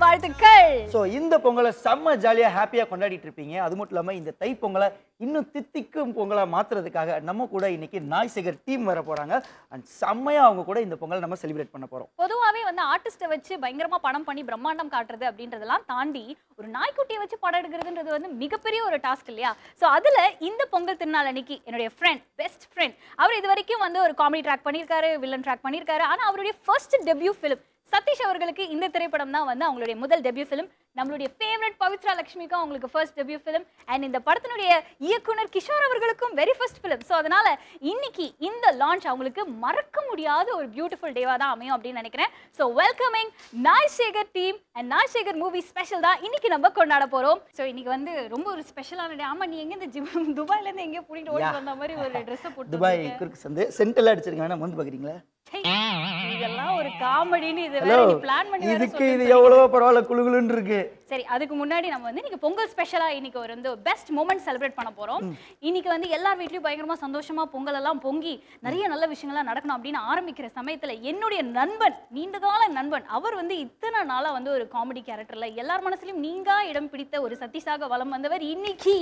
நல்வாழ்த்துக்கள். ஸோ இந்த பொங்கலை செம்ம ஜாலியாக ஹாப்பியாக கொண்டாடிட்டு இருப்பீங்க. அது மட்டும் இல்லாமல் இந்த தை பொங்கலை இன்னும் தித்திக்கும் பொங்கலாக மாற்றுறதுக்காக நம்ம கூட இன்னைக்கு நாய்சேகர் டீம் வர போகிறாங்க. அண்ட் செம்மையாக அவங்க கூட இந்த பொங்கலை நம்ம செலிப்ரேட் பண்ண போகிறோம். பொதுவாகவே வந்து ஆர்டிஸ்ட்டை வச்சு பயங்கரமா படம் பண்ணி பிரம்மாண்டம் காட்டுறது அப்படின்றதெல்லாம் தாண்டி ஒரு நாய்க்குட்டியை வச்சு படம் எடுக்கிறதுன்றது வந்து மிகப்பெரிய ஒரு டாஸ்க் இல்லையா? ஸோ அதில் இந்த பொங்கல் திருநாள் அன்னைக்கு என்னுடைய ஃப்ரெண்ட், பெஸ்ட் ஃப்ரெண்ட், அவர் இது வரைக்கும் வந்து ஒரு காமெடி ட்ராக் பண்ணியிருக்காரு, வில்லன் ட்ராக் பண்ணியிருக்காரு. ஆனால் அவருடைய ஃபர்ஸ்ட் டெபியூ ஃபிலிம் சதீஷ் அவர்களுக்கு இந்த திரைப்படம் தான் வந்து அவங்களுடைய முதல் டெபியூ ஃபிலிம். நம்மளுடைய ஃபேவரட் பவித்ரா லட்சுமிக்கும் அவங்களுக்கு ஃபர்ஸ்ட் டெபியூ ஃபிலிம். அண்ட் இந்த படத்தினுடைய இயக்குனர் கிஷோர் அவர்களுக்கும் வெரி ஃபர்ஸ்ட் ஃபிலிம். ஸோ அதனால இன்னைக்கு இந்த லான்ச் அவங்களுக்கு மறக்க முடியாத ஒரு பியூட்டிஃபுல் டேவாக தான் அமையும் அப்படின்னு நினைக்கிறேன். So welcoming Naai Sekar team and Naai Sekar movie special தான் இன்னைக்கு நம்ம கொண்டாட போறோம். ஸோ இன்னைக்கு வந்து ரொம்ப ஒரு ஸ்பெஷலான டே. ஆமா, நீ எங்க இந்த துபாயிலேருந்து எங்கேயோ கூட்டிட்டு ஓடி வந்த மாதிரி ஒரு ட்ரெஸ்ஸை போட்டு துபாய் குறுக்கு சந்து சென்டெல்லாம் அடிச்சிருக்காங்க. வேணா வந்து பார்க்குறீங்களா? இதெல்லாம் ஒரு காமெடின்னு இது வேற நீ பிளான் பண்ணி இதுக்கு இது எவ்வளவோ பரவாயில்ல குளுகுலுன்னு இருக்கு. சரி, அதுக்கு முன்னாடி நம்ம வந்து இன்னைக்கு பொங்கல் ஸ்பெஷலா இன்னைக்கு ஒரு வந்து பெஸ்ட் மொமெண்ட் செலிப்ரேட் பண்ண போறோம். இன்னைக்கு வந்து எல்லார் வீட்லயும் பயங்கரமா சந்தோஷமா பொங்கல் எல்லாம் பொங்கி நிறைய நல்ல விஷயங்கள்லாம் நடக்கணும் அப்படின்னு ஆரம்பிக்கிற சமயத்துல என்னுடைய நண்பன், நீண்டகால நண்பன், அவர் வந்து இத்தனை நாளா வந்து ஒரு காமெடி கேரக்டர்ல எல்லார் மனசுலயும் நீங்கா இடம் பிடித்த ஒரு சதீஷாக வலம் வந்தவர் இன்னைக்கு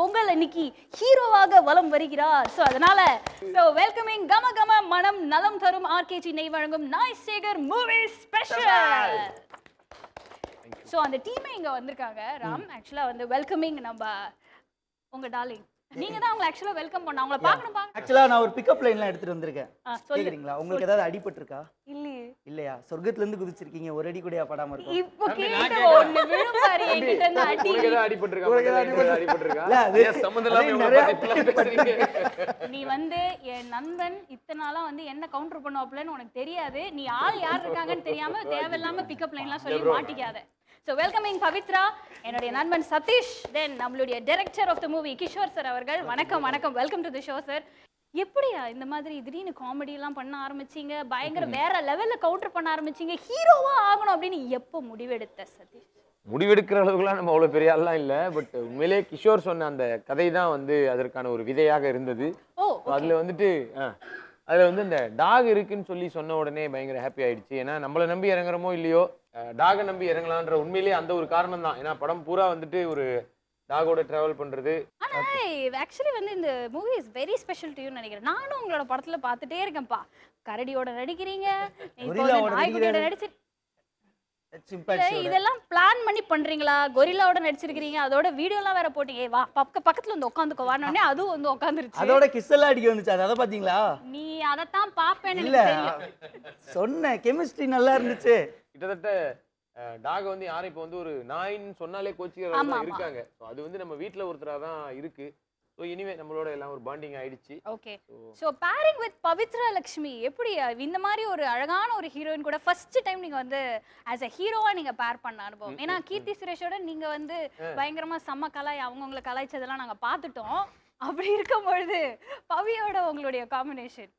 பொங்கல் அன்னைக்கு ஹீரோவாக வலம் வருகிறார். ஸோ அதனால வெல்கமிங் கம கம மனம் நலம் தரும் ஆர்கேஜி நெய் வழங்கும் நாய்சேகர் மூவி ஸ்பெஷல். சோ அந்த டீமே இங்க வந்திருக்காங்க. ராம் ஆக்சுவலா வந்து வெல்கமிங் நம்ம உங்க டார்லிங். நீங்க தான் அவங்களை ஆக்சுவலா வெல்கம் பண்ண. அவங்கள பார்க்கணும். ஆக்சுவலா நான் ஒரு பிக்கப் லைன்லாம் எடுத்துட்டு வந்திருக்கேன். கேக்குறீங்களா? உங்களுக்கு ஏதாவது அடிபட்டிருக்கா? இல்லையே. இல்லையா? சொர்க்கத்துல இருந்து குதிச்சிருக்கீங்க, ஒரு அடி கூடயா படாம இருக்கும்? இப்போ கேட்ட ஒண்ணு விழும் பாரு என்கிட்ட இருந்து அடி. உங்களுக்கு ஏதாவது அடிபட்டிருக்கா? இல்ல அது சம்பந்தம் இல்லாம இவங்க பத்தி பேசுறீங்க. நீ வந்து என் நண்பன் இத்தனை நாளா வந்து என்ன கவுண்டர் பண்ணுவாப்லன்னு உனக்கு தெரியாது. நீ ஆள் யார் இருக்காங்கன்னு தெரியாம தேவையில்லாம பிக்கப் லைன்லாம் சொல்லி மாட்டிக்காத. So welcoming பவித்ரா, என்னுடைய நண்பன் சதீஷ், தென் நம்மளுடைய director of the movie Kishore sir அவர்கள். வணக்கம் வணக்கம், welcome to the show sir. எப்படியா இந்த மாதிரி திடீர்னு காமெடி எல்லாம் பண்ண ஆரம்பிச்சீங்க, பயங்கர வேற லெவல்ல கவுண்டர் பண்ண ஆரம்பிச்சீங்க, ஹீரோவா ஆகணும் அப்படின்னு எப்போ முடிவெடுத்த சதீஷ்? முடிவெடுக்கிற அளவுக்குலாம் நம்ம அவ்வளோ பெரிய ஆள்லாம் இல்லை. பட் உண்மையிலே கிஷோர் சொன்ன அந்த கதை தான் வந்து அதற்கான ஒரு விதையாக இருந்தது. அதில் வந்துட்டு அதில் வந்து இந்த டாக் இருக்குன்னு சொல்லி சொன்ன உடனே பயங்கர ஹாப்பி ஆயிடுச்சு. ஏன்னா நம்மளை நம்பி இறங்குறமோ இல்லையோ டாகை நம்பி இறங்கலான்ற உண்மையிலேயே அந்த ஒரு காரணம் தான். ஏன்னா படம் பூரா வந்துட்டு ஒரு டாகோட டிராவல் பண்றது. ஆனா ஆக்சுவலி வந்து இந்த movie is very special to you நினைக்கிறேன். நானும் உங்களோட படத்துல பார்த்துட்டே இருக்கேன்ப்பா. கரடியோட நடிக்கிறீங்க, நாய்க்குட்டியோட நடிச்சு, இதெல்லாம் பிளான் பண்ணி பண்றீங்களா? கொரில்லாவோட நடிச்சிருக்கீங்க, அதோட வீடியோ எல்லாம் வேற போட்டீங்க. வா பக்கத்துல வந்து உட்காந்துக்கோ வானே, அதுவும் வந்து உட்காந்துருச்சு. அதோட கிஸ் எல்லாம் அடிக்க வந்துச்சு. அதை பாத்தீங்களா? நீ அதத்தான் பாப்பேன்னு இல்ல சொன்ன கெமிஸ்ட்ரி நல்லா இருந்துச்சு. கிட்டத்தட்ட டாக் வந்து யாரும் இப்போ வந்து ஒரு நாயின்னு சொன்னாலே கோச்சிக்கிறவங்க இருக்காங்க. அது வந்து நம்ம வீட்டுல ஒருத்தரா தான் இருக்கு. ஸோ இனிமே நம்மளோட எல்லாம் ஒரு பாண்டிங் ஆயிடுச்சு. Okay. So pairing with Pavithra Lakshmi எப்படி இந்த மாதிரி ஒரு அழகான ஒரு ஹீரோயின் கூட ஃபர்ஸ்ட் டைம் நீங்க வந்து ஆஸ் அ ஹீரோவா நீங்க பேர் பண்ண அனுபவம்? ஏன்னா கீர்த்தி சுரேஷோட நீங்க வந்து பயங்கரமா செம்ம கலாய், அவங்கவுங்களை கலாய்ச்சதெல்லாம் நாங்க பார்த்துட்டோம். அப்படி இருக்கும் பொழுது பவியோட உங்களுடைய காம்பினேஷன்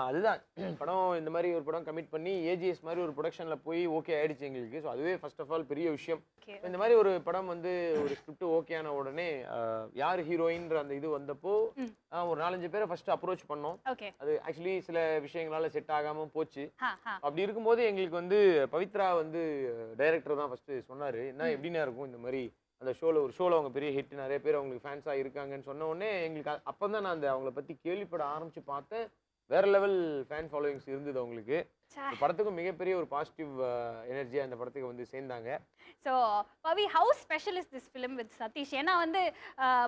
அதுதான் படம். இந்த மாதிரி ஒரு படம் கமிட் பண்ணி ஏஜிஎஸ் மாதிரி ஒரு ப்ரொடக்ஷனில் போய் ஓகே ஆயிடுச்சு எங்களுக்கு. ஸோ அதுவே ஃபர்ஸ்ட் ஆஃப் ஆல் பெரிய விஷயம். இந்த மாதிரி ஒரு படம் வந்து ஒரு ஸ்கிரிப்ட் ஓகே ஆன உடனே யார் ஹீரோயின்ற அந்த இது வந்தப்போ ஒரு 4-5 பேரை ஃபர்ஸ்ட் அப்ரோச் பண்ணோம். அது ஆக்சுவலி சில விஷயங்களால செட் ஆகாம போச்சு. அப்படி இருக்கும்போது எங்களுக்கு வந்து பவித்ரா வந்து டைரக்டர் தான் ஃபர்ஸ்ட் சொன்னாரு, என்ன எப்படின்னா இருக்கும் இந்த மாதிரி அந்த ஒரு ஷோவில் அவங்க பெரிய ஹிட், நிறைய பேர் அவங்களுக்கு ஃபேன்ஸாக இருக்காங்கன்னு சொன்ன உடனே எங்களுக்கு அப்போ தான் நான் அந்த அவங்கள பற்றி கேள்விப்பட ஆரம்பிச்சு பார்த்தேன். வேற லெவல் ஃபேன் ஃபாலோவிங்ஸ் இருந்தது அவங்களுக்கு. படத்துக்கும் மிகப்பெரிய ஒரு பாசிட்டிவ் எனர்ஜியா இந்த படத்துக்கு வந்து சேர்ந்தாங்க. So Pavi, how special is this film with Sathish? ஏன்னா வந்து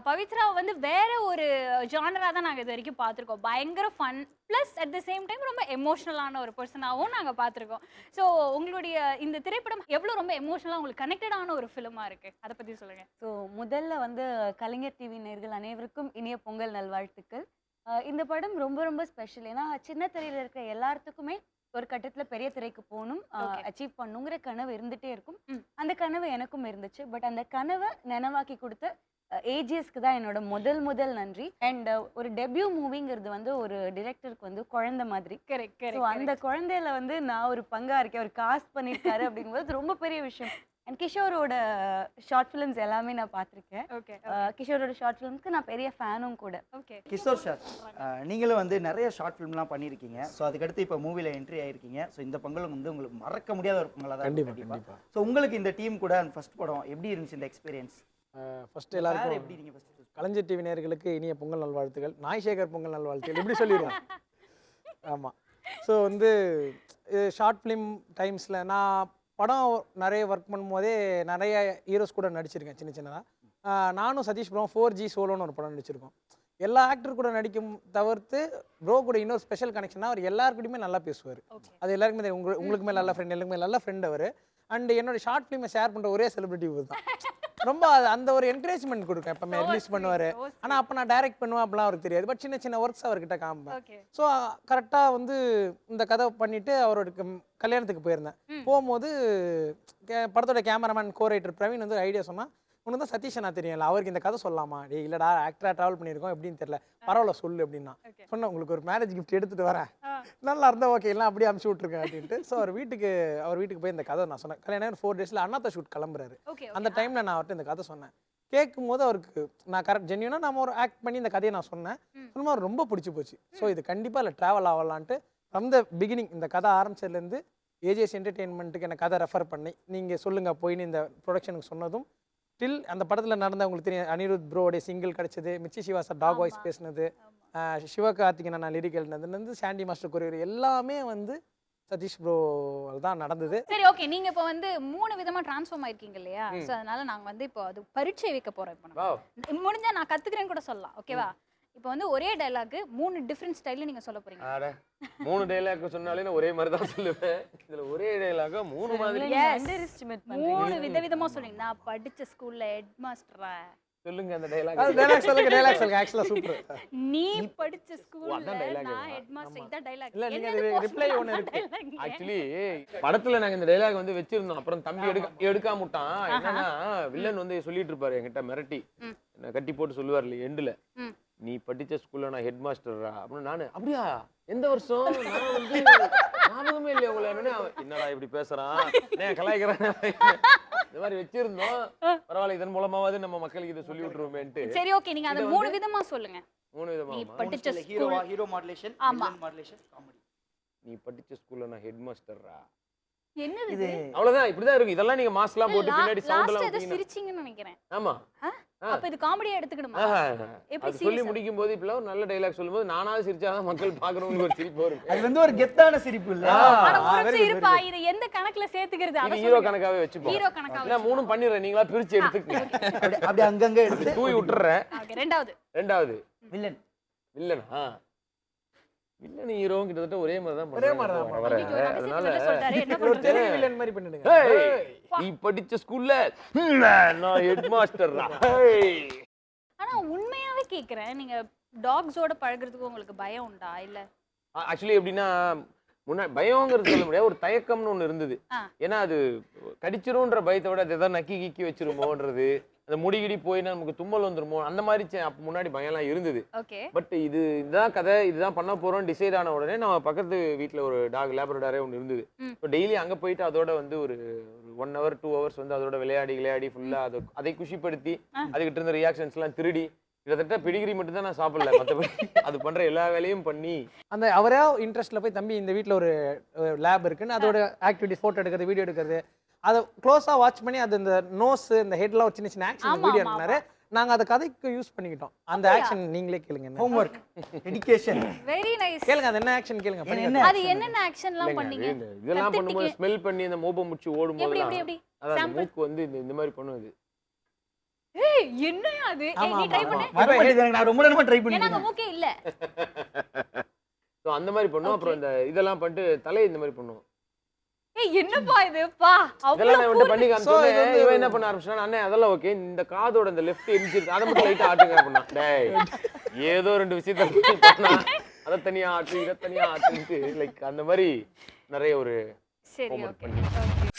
பவித்ரா வந்து வேற ஒரு ஜானரா தான் நாங்கள் இது வரைக்கும் பார்த்துருக்கோம். பயங்கர fun plus at the same time ரொம்ப எமோஷனலான ஒரு பர்சனாகவும் நாங்கள் பார்த்துருக்கோம். ஸோ உங்களுடைய இந்த திரைப்படம் எவ்வளோ ரொம்ப எமோஷனலாக உங்களுக்கு கனெக்டடான ஒரு ஃபிலிமாக இருக்கு, அதை பற்றி சொல்லுங்க. ஸோ முதல்ல வந்து கலைஞர் டிவி நேயர்கள் அனைவருக்கும் இனிய பொங்கல் நல்வாழ்த்துக்கள். இந்த படம் ரொம்ப ரொம்ப ஸ்பெஷல். ஏன்னா சின்ன திரையில இருக்கிற எல்லாத்துக்குமே ஒரு கட்டத்துல பெரிய திரைக்கு போகணும், அச்சீவ் பண்ணுங்கிற கனவு இருந்துட்டே இருக்கும். அந்த கனவு எனக்கும் இருந்துச்சு. பட் அந்த கனவை நினைவாக்கி கொடுத்த ஏஜிஎஸ்க்கு தான் என்னோட முதல் நன்றி. அண்ட் ஒரு டெபியூ மூவிங்கிறது வந்து ஒரு டிரெக்டருக்கு வந்து குழந்தை மாதிரி. அந்த குழந்தையில வந்து நான் ஒரு பங்கா இருக்கேன், ஒரு காஸ்ட் பண்ணிருக்காரு அப்படிங்கும்போது ரொம்ப பெரிய விஷயம். அண்ட் கிஷோரோட ஷார்ட் ஃபிலிம்ஸ் எல்லாமே நான் பார்த்துருக்கேன். ஓகே கிஷோரோட ஷார்ட் ஃபிலிம்ஸ்க்கு நான் பெரிய ஃபேனும் கூட. ஓகே கிஷோர் சார், நீங்களும் வந்து நிறைய ஷார்ட் ஃபிலிம்லாம் பண்ணியிருக்கீங்க. ஸோ அதுக்கடுத்து இப்போ மூவியில் என்ட்ரி ஆயிருக்கீங்க. ஸோ இந்த பொங்கலும் வந்து உங்களுக்கு மறக்க முடியாத ஒரு பொங்கலாக தான் கண்டிப்பா கண்டிப்பாக. கண்டிப்பா. ஸோ உங்களுக்கு இந்த டீம் கூட ஃபர்ஸ்ட் படம் எப்படி இருந்துச்சு இந்த எக்ஸ்பீரியன்ஸ்? ஃபர்ஸ்ட் எல்லாருக்கும் எப்படி நீங்கள் ஃபர்ஸ்ட் கலைஞர் டிவி நேயர்களுக்கு இனிய பொங்கல் நல்வாழ்த்துக்கள். நாய்சேகர் பொங்கல் நல்வாழ்த்துக்கள் இப்படி சொல்லிடுவோம். ஆமாம். ஸோ வந்து ஷார்ட் ஃபிலிம் டைம்ஸில் நான் படம் நிறைய ஒர்க் பண்ணும்போதே நிறைய ஹீரோஸ் கூட நடிச்சிருக்கேன் சின்ன சின்னதாக. நானும் சதீஷ் ப்ரோ 4G சோலோன்னு ஒரு படம் நடிச்சிருக்கோம். எல்லா ஆக்டர் கூட நடிக்கும் தவிர்த்து ப்ரோ கூட இன்னொரு ஸ்பெஷல் கனெக்ஷனாக அவர் எல்லாருக்கிட்டையுமே நல்லா பேசுவார். அது எல்லாருக்குமே தெரியும். உங்களுக்குமே நல்ல ஃப்ரெண்ட், எல்லாருக்குமே நல்ல ஃப்ரெண்ட் அவர். அண்ட் என்னோட ஷார்ட் ஃபிலிமை ஷேர் பண்ணுற ஒரே செலிபிரிட்டி இவர் தான். ரொம்ப அந்த ஒரு என்கரேஜ்மெண்ட் கொடுக்கும். எப்பவுமே ரிலீஸ் பண்ணுவார். ஆனால் அப்போ நான் டைரக்ட் பண்ணுவேன் அப்படிலாம் அவருக்கு தெரியாது. பட் சின்ன சின்ன ஒர்க்ஸ் அவர்கிட்ட காமிப்பேன். ஓகே ஸோ கரெக்டாக வந்து இந்த கதை பண்ணிவிட்டு அவரோட கல்யாணத்துக்கு போயிருந்தேன். போகும்போது படத்தோட கேமராமேன் கோரைட்டர் பிரவீன் வந்து ஐடியா சொன்னால், உனக்கு தான் சதீஷ் நான் தெரியல, அவருக்கு இந்த கதை சொல்லலாமா? டே இல்லைடா, ஆக்டராக ட்ராவல் பண்ணியிருக்கோம் எப்படின்னு தெரியல, பரவாயில்ல சொல்லு அப்படின்னா. சொன்னேன் உங்களுக்கு ஒரு மேரேஜ் கிஃப்ட் எடுத்துகிட்டு வரேன், நல்லா இருந்தால் ஓகே, எல்லாம் அப்படியே அமுச்சு விட்ருக்கேன் அப்படின்ட்டு. ஸோ அவர் வீட்டுக்கு போய் இந்த கதை நான் சொன்னேன். கல்யாணம் 4 டேஸில் அண்ணாத்த ஷூட் கிளம்புறாரு. ஓகே அந்த டைமில் நான் அவர்கிட்ட இந்த கதை சொன்னேன். கேட்கும்போது அவருக்கு நான் கரெக்ட் ஜென்யூனாக நம்ம ஒரு ஆக்ட் பண்ணி இந்த கதையை நான் சொன்னேன். சொன்னோம் அவர் ரொம்ப பிடிச்சி போச்சு. ஸோ இது கண்டிப்பாக இல்லை ட்ராவல் ஆகலான்ட்டு ஃப்ரம் த பிகினிங் இந்த கதை ஆரம்பிச்சதுலேருந்து ஏஜிஎஸ் என்டர்டெயின்மெண்ட்டுக்கு எனக்கு கதை ரெஃபர் பண்ணி நீங்கள் சொல்லுங்கள் போயின்னு இந்த ப்ரொடக்ஷனுக்கு சொன்னதும் டில் அந்த படத்தில் நடந்த உங்களுக்கு தெரியும். அனிருத் ப்ரோடைய சிங்கிள் கிடச்சது, மிச்சி சிவா சார் டாக் வாய்ஸ் பேசினது, சிவகார்த்திகேயன் நான் லிரிக்கல் எழுதுனதுலேருந்து சாண்டி மாஸ்டர் கொரியர் எல்லாமே வந்து சதீஷ் ப்ரோ தான் நடந்தது. சரி ஓகே, நீங்க இப்போ வந்து 3 விதமா ட்ரான்ஸ்ஃபார்ம் ஆயிருக்கீங்க இல்லையா? சோ அதனால நாங்க வந்து இப்போ அது பரீட்சை வைக்க போறோம். இப்போ முடிஞ்சா நான் கத்துக்கிறேன்னு கூட சொல்லலாம். ஓகேவா? இப்போ வந்து ஒரே டயலாக் 3 டிஃபரண்ட் ஸ்டைல்ல நீங்க சொல்ல போறீங்க. அட 3 டயலாக் சொன்னாலே நான் ஒரே மாதிரி தான் சொல்லுவேன். இதுல ஒரே டயலாக 3 மாதிரி அண்டர்எஸ்டிமேட் பண்றீங்க. 3 விதவிதமா சொல்றீங்க. நான் படிச்ச ஸ்கூல்ல ஹெட் மாஸ்டரா. சொல்லுங்க அந்த டயலாக். டைலாக் சொல்லுங்க ஆக்சுவலாக சூப்பர். நீ படிச்ச ஸ்கூல்ல அதான் dialogue. நான் ஹெட் மாஸ்டர். இதான் டயலாக். இல்ல, நீங்க அது reply ஒண்ணு இருக்கு. ஆக்சுவலி படத்துல நாங்க இந்த டயலாக் வந்து வச்சிருந்தோம். அப்புறம் தம்பி எடுக்காம விட்டான். என்னன்னா வில்லன் வந்து சொல்லிட்டு இருப்பாரு என்கிட்ட மிரட்டி, என்ன கட்டி போட்டு சொல்லுவார்ல எண்டுல, நீ படிச்ச ஸ்கூல்ல நான் ஹெட் மாஸ்டரா அப்படின்னு. நானு அப்படியா, எந்த வருஷம்? நான் வந்து ஞாபகமே இல்லையா உங்களை? என்னடா இப்படி பேசுறான், நான் கலாய்க்கிறேன். இந்த மாதிரி வச்சிருந்தோம். பரவாயில்ல, இதன் மூலமாவது நம்ம மக்களுக்கு இதை சொல்லி விட்டுருவோமேன்ட்டு. சரி ஓகே, நீங்க அந்த 3 விதமா சொல்லுங்க. 3 விதமா. நீ படிச்ச ஹீரோ மாடுலேஷன், ஆமா, மாடுலேஷன், காமெடி. நீ படிச்ச ஸ்கூல்ல நான் ஹெட் மாஸ்டரா. என்னது இது அவ்வளவுதான், இப்படிதான் இருக்கு. இதெல்லாம் நீங்க மாஸ்க்லாம் போட்டு பின்னாடி சவுண்ட் லாஸ்ட் எல்லாம் ஏதோ ஊத்தினீங்க. சிரிச்சீங்கன்னு நினைக்கிறேன். ஆமா, அப்ப இது காமெடியா எடுத்துக்கணுமா? எப்படி அது சொல்லி முடிக்கும் போது இப்ப ஒரு நல்ல டயலாக் சொல்லும்போது நானாவது சிரிச்சாதான் மக்கள் பாக்குறவங்களுக்கு ஒரு சிரிப்பு வரும். அது வந்து ஒரு கெத்தான சிரிப்பு இல்ல? ஆனா ஒரு நிமிஷம் இருப்பா, இது எந்த கணக்குல சேர்த்துக்கிறது? இது ஹீரோ கணக்காவே வச்சுப்போம். ஹீரோ கணக்காவே. நான் 3 பண்ணிடுறேன், நீங்களா பிரிச்சு எடுத்துக்கங்க. அப்படி அங்கங்க எடுத்து தூவி விட்டுறேன். ஓகே, ரெண்டாவது வில்லன். வில்லனா? வில்லன் ஹீரோ கிட்டத்தட்ட ஒரே மாதிரி தான் ஒரே மாதிரி தான். வர. ஐயோ, நான் அதனால மெசேஜ் சொல்றாரு, என்ன ஒரு பண்றது? தெலுங்கு வில்லன் மாதிரி பண்ணிடுங்க. ஏய், நீ படிச்ச ஸ்கூல்ல நான் ஹெட் மாஸ்டர்ரா. ஆனா உண்மையாவே கேக்குறேன், நீங்க டாக்ஸோட பழகுறதுக்கு உங்களுக்கு பயம் உண்டா? இல்ல ஆக்சுவலி எப்படின்னா பயங்கிறது சொல்ல முடியாது, ஒரு தயக்கம்னு ஒண்ணு இருந்தது. ஏன்னா அது கடிச்சிரும்ன்ற பயத்தை விட அது எதாவது நக்கி கிக்கி வச்சிருமோன்றது, அந்த முடிகிடி போயினா நமக்கு தும்மல் வந்துருமோ அந்த மாதிரி அப்ப முன்னாடி பயம்லாம் இருந்தது. ஓகே. பட் இதுதான் கதை, இதுதான் பண்ண போறோம் டிசைட் ஆன உடனே நம்ம பக்கத்து வீட்டுல ஒரு டாக் லேப்ரடாரே ஒன்று இருந்தது. இப்போ டெய்லி அங்க போயிட்டு அதோட வந்து ஒரு 1 hour 2 hours வந்து அதோட விளையாடி ஃபுல்லா அதை குஷிப்படுத்தி அதுகிட்ட இருந்த ரியாக்ஷன்ஸ் எல்லாம் திருடி கிட்டத்தட்ட பிடிகிரி மட்டும் தான் நான் சாப்பிடல, மற்றபடி அது பண்ற எல்லா வேலையும் பண்ணி அந்த அவரே இன்ட்ரெஸ்ட்ல போய் தம்பி இந்த வீட்டில் ஒரு லேப் இருக்குன்னு அதோட ஆக்டிவிட்டி ஃபோட்டோ எடுக்கிறது, வீடியோ எடுக்கிறது, அதை க்ளோஸா வாட்ச் பண்ணி அது இந்த நோஸ் இந்த ஹெட்லாம் சின்ன சின்ன ஆக்ஷன் வீடியோ எடுத்தாரு. நாங்க அதை கதைக்கு யூஸ் பண்ணிக்கிட்டோம். அந்த ஆக்ஷன் நீங்களே கேளுங்க. Homework, dedication. Very nice. கேளுங்க, அது என்ன ஆக்ஷன் கேளுங்க. அது என்னென்ன ஆக்ஷன்லாம் பண்ணீங்க? இதெல்லாம் பண்ணும்போது ஸ்மெல் பண்ணி அந்த மோப்பம் முச்சி ஓடும்போது எப்படி அதான் மூக்கு வந்து இந்த மாதிரி பண்ணுது. ஏய் என்னையா அது? ஏய் நீ ட்ரை பண்ணு. நான் ரொம்ப நேரமா ட்ரை ஏன்னா பண்ணிட்டேன். அங்க மூக்கே இல்ல. சோ அந்த மாதிரி பண்ணுவோம். அப்புறம் இந்த இதெல்லாம் பண்ணிட்டு தலையை இந்த மாதிரி பண்ணுவோம். ஏய் என்னப்பா இது? பா இதெல்லாம் நான் வந்து பண்ணி So, காமிச்சோனே இது வந்து இவன் என்ன பண்ண ஆரம்பிச்சான், அண்ணே அதெல்லாம் ஓகே, இந்த காதோட இந்த லெஃப்ட் எரிஞ்சிருக்கு, அதை மட்டும் லைட்டா ஆட்டுங்க அப்படின்னா. டேய் ஏதோ 2 விஷயத்தை பண்ணா அதை தனியா ஆட்டு இதை தனியா ஆட்டுன்ட்டு லைக் அந்த மாதிரி நிறைய ஒரு சரி homework ஓகே பண்ணி. ஓகே